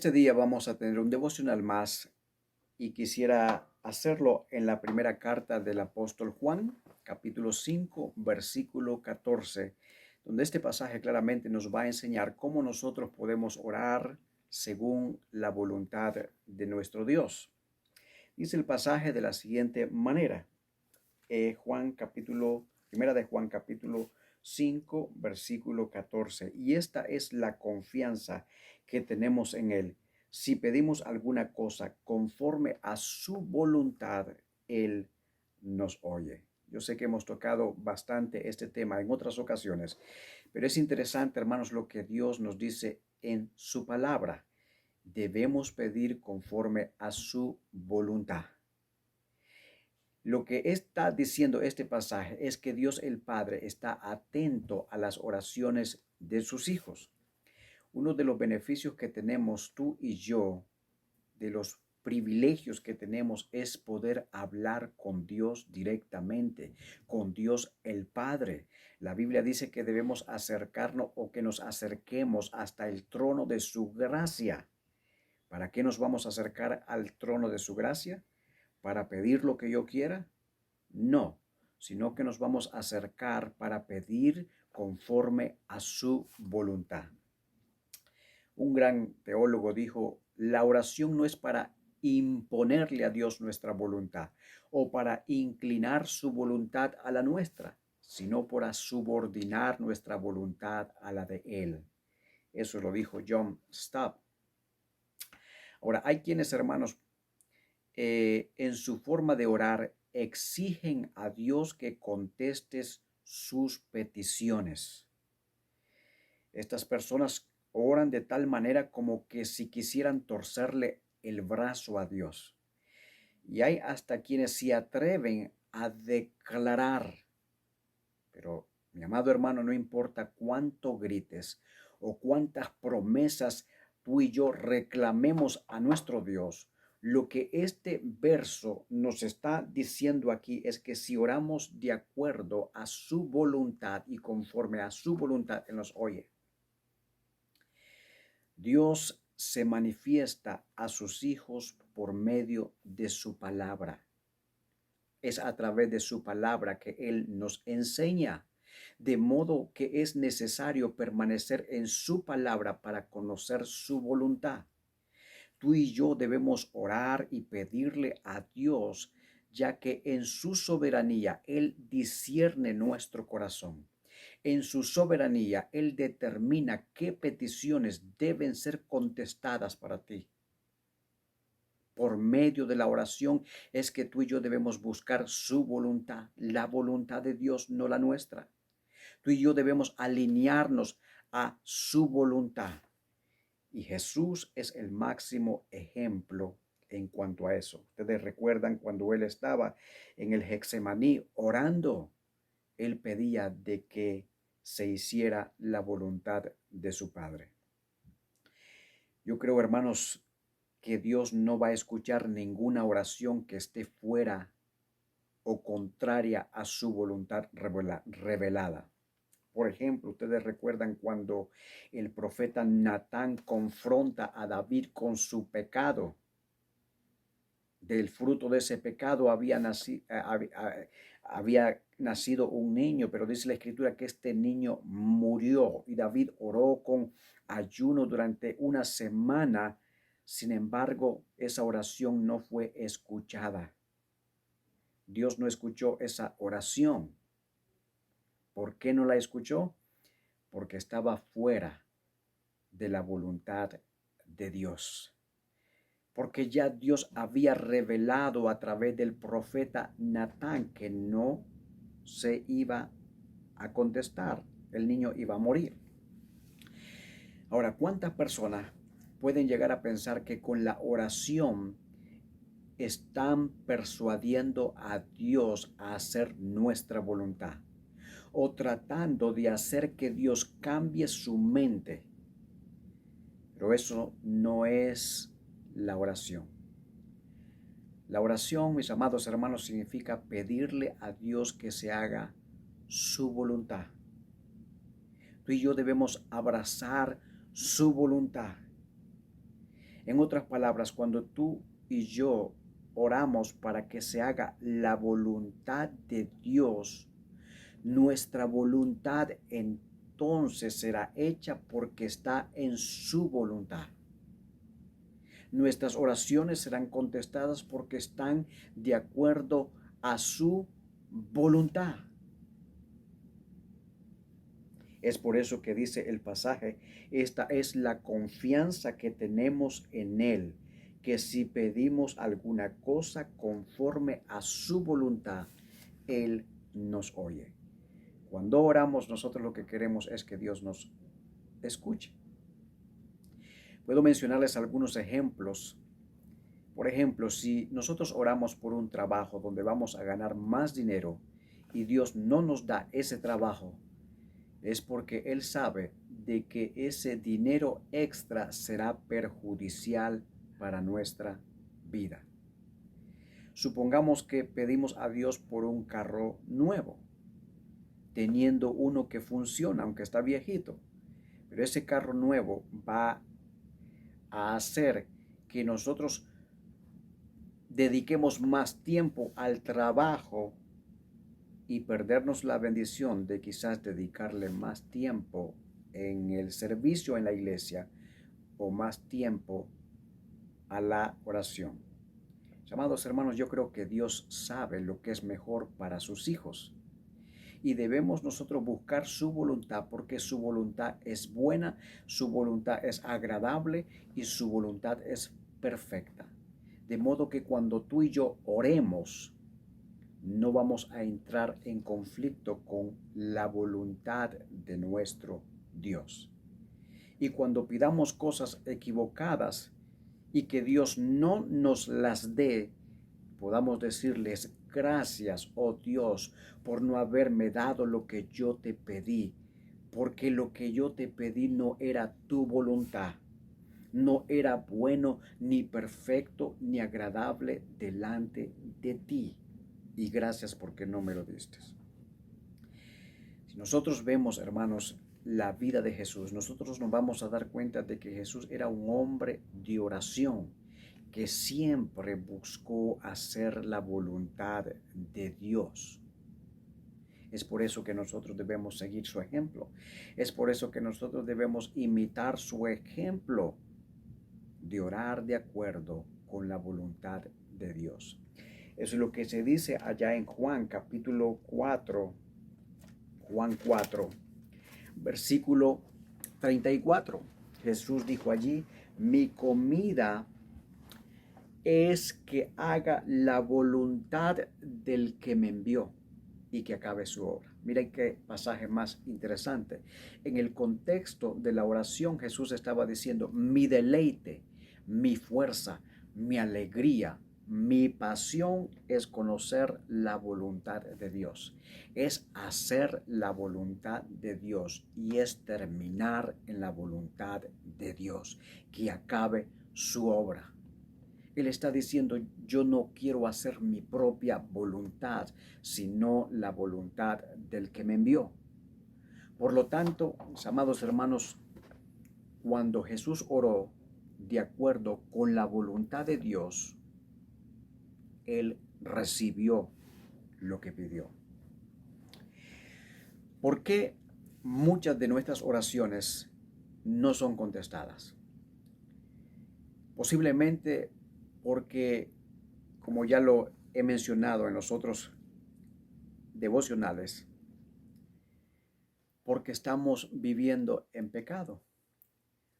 este día vamos a tener un devocional más y quisiera hacerlo en la primera carta del apóstol Juan, capítulo 5, versículo 14, donde este pasaje claramente nos va a enseñar cómo nosotros podemos orar según la voluntad de nuestro Dios. Dice el pasaje de la siguiente manera, primera de Juan capítulo 5, versículo 14. Y esta es la confianza que tenemos en Él. Si pedimos alguna cosa conforme a su voluntad, Él nos oye. Yo sé que hemos tocado bastante este tema en otras ocasiones, pero es interesante, hermanos, lo que Dios nos dice en su palabra. Debemos pedir conforme a su voluntad. Lo que está diciendo este pasaje es que Dios el Padre está atento a las oraciones de sus hijos. Uno de los beneficios que tenemos tú y yo, de los privilegios que tenemos, es poder hablar con Dios directamente, con Dios el Padre. La Biblia dice que debemos acercarnos o que nos acerquemos hasta el trono de su gracia. ¿Para qué nos vamos a acercar al trono de su gracia? ¿Para pedir lo que yo quiera? No, sino que nos vamos a acercar para pedir conforme a su voluntad. Un gran teólogo dijo, la oración no es para imponerle a Dios nuestra voluntad o para inclinar su voluntad a la nuestra, sino para subordinar nuestra voluntad a la de Él. Eso lo dijo John Stott. Ahora, hay quienes, hermanos, en su forma de orar, exigen a Dios que contestes sus peticiones. Estas personas oran de tal manera como que si quisieran torcerle el brazo a Dios. Y hay hasta quienes se atreven a declarar, pero mi amado hermano, no importa cuánto grites o cuántas promesas tú y yo reclamemos a nuestro Dios, lo que este verso nos está diciendo aquí es que si oramos de acuerdo a su voluntad y conforme a su voluntad, Él nos oye. Dios se manifiesta a sus hijos por medio de su palabra. Es a través de su palabra que Él nos enseña, de modo que es necesario permanecer en su palabra para conocer su voluntad. Tú y yo debemos orar y pedirle a Dios, ya que en su soberanía Él discierne nuestro corazón. En su soberanía Él determina qué peticiones deben ser contestadas para ti. Por medio de la oración es que tú y yo debemos buscar su voluntad, la voluntad de Dios, no la nuestra. Tú y yo debemos alinearnos a su voluntad. Y Jesús es el máximo ejemplo en cuanto a eso. Ustedes recuerdan cuando Él estaba en el Getsemaní orando, Él pedía de que se hiciera la voluntad de su Padre. Yo creo, hermanos, que Dios no va a escuchar ninguna oración que esté fuera o contraria a su voluntad revelada. Por ejemplo, ustedes recuerdan cuando el profeta Natán confronta a David con su pecado. Del fruto de ese pecado había nacido un niño, pero dice la escritura que este niño murió y David oró con ayuno durante una semana. Sin embargo, esa oración no fue escuchada. Dios no escuchó esa oración. ¿Por qué no la escuchó? Porque estaba fuera de la voluntad de Dios. Porque ya Dios había revelado a través del profeta Natán que no se iba a contestar, el niño iba a morir. Ahora, ¿cuántas personas pueden llegar a pensar que con la oración están persuadiendo a Dios a hacer nuestra voluntad o tratando de hacer que Dios cambie su mente? Pero eso no es la oración. La oración, mis amados hermanos, significa pedirle a Dios que se haga su voluntad. Tú y yo debemos abrazar su voluntad. En otras palabras, cuando tú y yo oramos para que se haga la voluntad de Dios, nuestra voluntad entonces será hecha porque está en su voluntad. Nuestras oraciones serán contestadas porque están de acuerdo a su voluntad. Es por eso que dice el pasaje, esta es la confianza que tenemos en Él, que si pedimos alguna cosa conforme a su voluntad, Él nos oye. Cuando oramos, nosotros lo que queremos es que Dios nos escuche. Puedo mencionarles algunos ejemplos. Por ejemplo, si nosotros oramos por un trabajo donde vamos a ganar más dinero y Dios no nos da ese trabajo, es porque Él sabe de que ese dinero extra será perjudicial para nuestra vida. Supongamos que pedimos a Dios por un carro nuevo, teniendo uno que funciona, aunque está viejito, pero ese carro nuevo va a hacer que nosotros dediquemos más tiempo al trabajo y perdernos la bendición de quizás dedicarle más tiempo en el servicio en la iglesia o más tiempo a la oración. Amados hermanos, yo creo que Dios sabe lo que es mejor para sus hijos y debemos nosotros buscar su voluntad porque su voluntad es buena, su voluntad es agradable y su voluntad es perfecta. De modo que cuando tú y yo oremos, no vamos a entrar en conflicto con la voluntad de nuestro Dios. Y cuando pidamos cosas equivocadas y que Dios no nos las dé, podamos decirles gracias, oh Dios, por no haberme dado lo que yo te pedí, porque lo que yo te pedí no era tu voluntad, no era bueno, ni perfecto, ni agradable delante de ti. Y gracias porque no me lo diste. Si nosotros vemos, hermanos, la vida de Jesús, nosotros nos vamos a dar cuenta de que Jesús era un hombre de oración, que siempre buscó hacer la voluntad de Dios. Es por eso que nosotros debemos seguir su ejemplo. Es por eso que nosotros debemos imitar su ejemplo de orar de acuerdo con la voluntad de Dios. Eso es lo que se dice allá en Juan capítulo 4, Juan 4, versículo 34. Jesús dijo allí, mi comida es que haga la voluntad del que me envió y que acabe su obra. Miren qué pasaje más interesante. En el contexto de la oración, Jesús estaba diciendo, mi deleite, mi fuerza, mi alegría, mi pasión es conocer la voluntad de Dios, es hacer la voluntad de Dios y es terminar en la voluntad de Dios, que acabe su obra. Él está diciendo, yo no quiero hacer mi propia voluntad, sino la voluntad del que me envió. Por lo tanto, mis amados hermanos, cuando Jesús oró de acuerdo con la voluntad de Dios, Él recibió lo que pidió. ¿Por qué muchas de nuestras oraciones no son contestadas? Posiblemente porque, como ya lo he mencionado en los otros devocionales, porque estamos viviendo en pecado,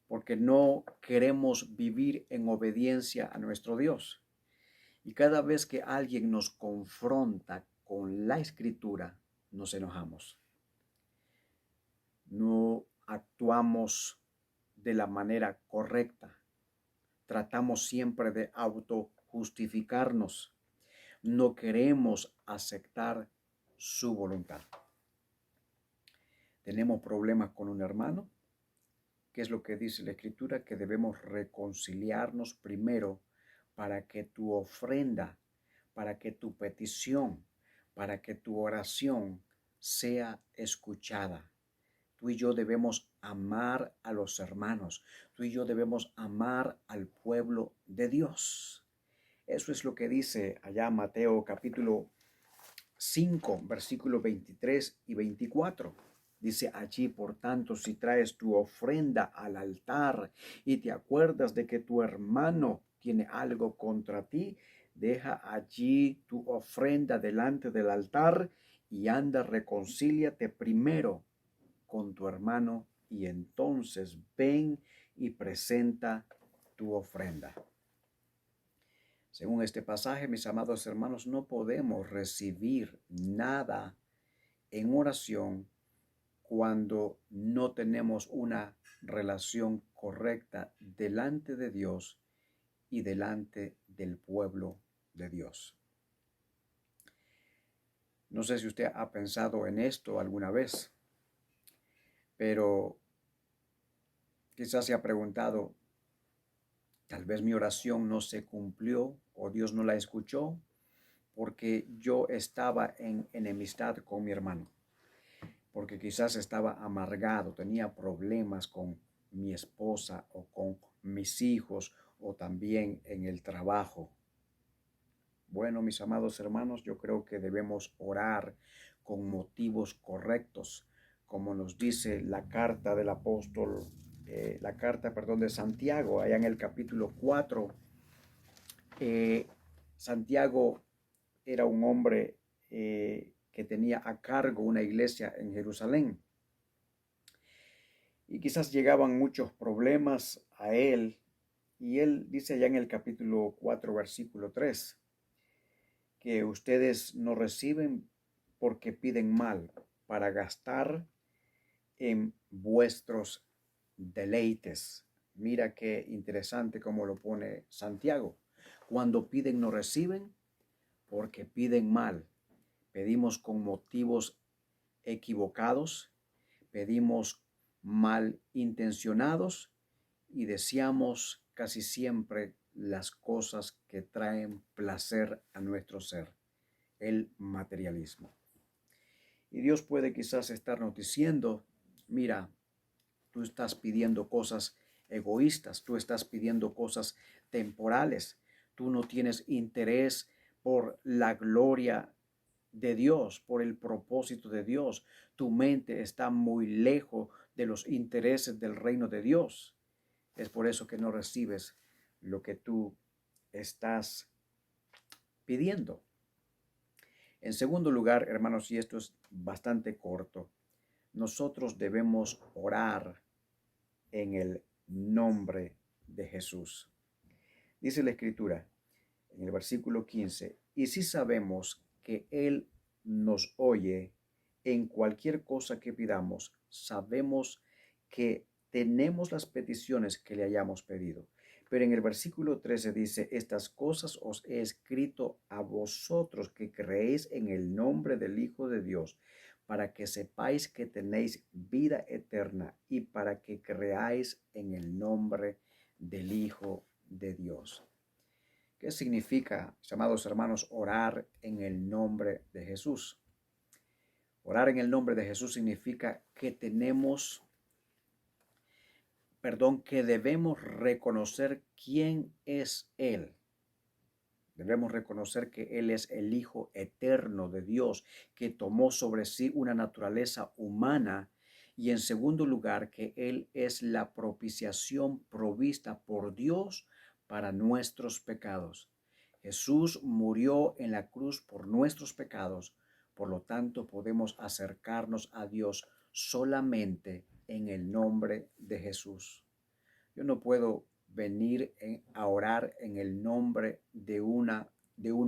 porque no queremos vivir en obediencia a nuestro Dios. Y cada vez que alguien nos confronta con la Escritura, nos enojamos. No actuamos de la manera correcta. Tratamos siempre de autojustificarnos. No queremos aceptar su voluntad. Tenemos problemas con un hermano. ¿Qué es lo que dice la Escritura? Que debemos reconciliarnos primero para que tu ofrenda, para que tu petición, para que tu oración sea escuchada. Tú y yo debemos amar a los hermanos. Tú y yo debemos amar al pueblo de Dios. Eso es lo que dice allá Mateo capítulo 5, versículos 23 y 24. Dice allí, por tanto, si traes tu ofrenda al altar y te acuerdas de que tu hermano tiene algo contra ti, deja allí tu ofrenda delante del altar y anda, reconcíliate primero con tu hermano y entonces ven y presenta tu ofrenda. Según este pasaje, mis amados hermanos, no podemos recibir nada en oración cuando no tenemos una relación correcta delante de Dios y delante del pueblo de Dios. No sé si usted ha pensado en esto alguna vez, pero quizás se ha preguntado, tal vez mi oración no se cumplió o Dios no la escuchó porque yo estaba en enemistad con mi hermano, porque quizás estaba amargado, tenía problemas con mi esposa o con mis hijos o también en el trabajo. Bueno, mis amados hermanos, yo creo que debemos orar con motivos correctos, como nos dice la carta del apóstol, de Santiago, allá en el capítulo 4. Santiago era un hombre que tenía a cargo una iglesia en Jerusalén. Y quizás llegaban muchos problemas a él. Y él dice allá en el capítulo 4, versículo 3, que ustedes no reciben porque piden mal para gastar en vuestros deleites. Mira qué interesante cómo lo pone Santiago. Cuando piden no reciben porque piden mal. Pedimos con motivos equivocados, pedimos mal intencionados y deseamos casi siempre las cosas que traen placer a nuestro ser, el materialismo. Y Dios puede quizás estarnos diciendo, mira, tú estás pidiendo cosas egoístas, tú estás pidiendo cosas temporales, tú no tienes interés por la gloria de Dios, por el propósito de Dios. Tu mente está muy lejos de los intereses del reino de Dios. Es por eso que no recibes lo que tú estás pidiendo. En segundo lugar, hermanos, y esto es bastante corto, nosotros debemos orar en el nombre de Jesús. Dice la Escritura en el versículo 15, y si sabemos que Él nos oye en cualquier cosa que pidamos, sabemos que tenemos las peticiones que le hayamos pedido. Pero en el versículo 13 dice, estas cosas os he escrito a vosotros que creéis en el nombre del Hijo de Dios, para que sepáis que tenéis vida eterna y para que creáis en el nombre del Hijo de Dios. ¿Qué significa, amados hermanos, orar en el nombre de Jesús? Orar en el nombre de Jesús significa que que debemos reconocer quién es Él. Debemos reconocer que Él es el Hijo eterno de Dios, que tomó sobre sí una naturaleza humana. Y en segundo lugar, que Él es la propiciación provista por Dios para nuestros pecados. Jesús murió en la cruz por nuestros pecados, por lo tanto podemos acercarnos a Dios solamente en el nombre de Jesús. Yo no puedo venir a orar en el nombre de un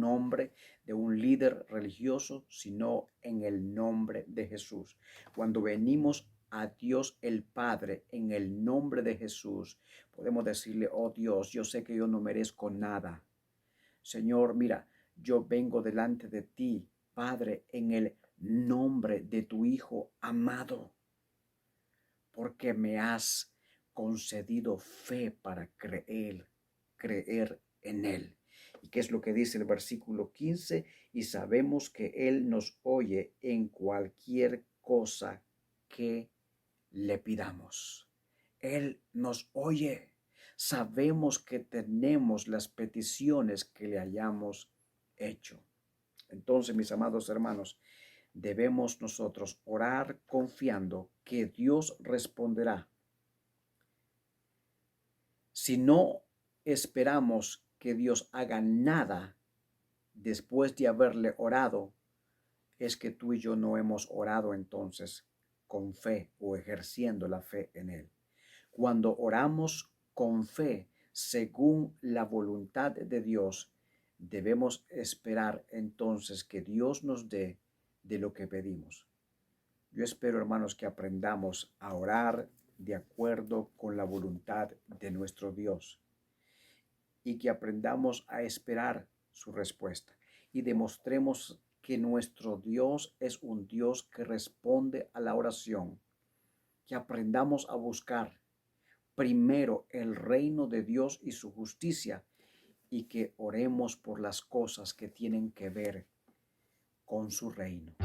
hombre, de un líder religioso, sino en el nombre de Jesús. Cuando venimos a Dios el Padre en el nombre de Jesús, podemos decirle, oh Dios, yo sé que yo no merezco nada. Señor, mira, yo vengo delante de ti, Padre, en el nombre de tu Hijo amado, porque me has concedido fe para creer en Él. ¿Y qué es lo que dice el versículo 15? Y sabemos que Él nos oye en cualquier cosa que le pidamos. Él nos oye. Sabemos que tenemos las peticiones que le hayamos hecho. Entonces, mis amados hermanos, debemos nosotros orar confiando que Dios responderá. Si no esperamos que Dios haga nada después de haberle orado, es que tú y yo no hemos orado entonces con fe o ejerciendo la fe en Él. Cuando oramos con fe, según la voluntad de Dios, debemos esperar entonces que Dios nos dé de lo que pedimos. Yo espero, hermanos, que aprendamos a orar de acuerdo con la voluntad de nuestro Dios y que aprendamos a esperar su respuesta y demostremos que nuestro Dios es un Dios que responde a la oración, que aprendamos a buscar primero el reino de Dios y su justicia y que oremos por las cosas que tienen que ver con su reino.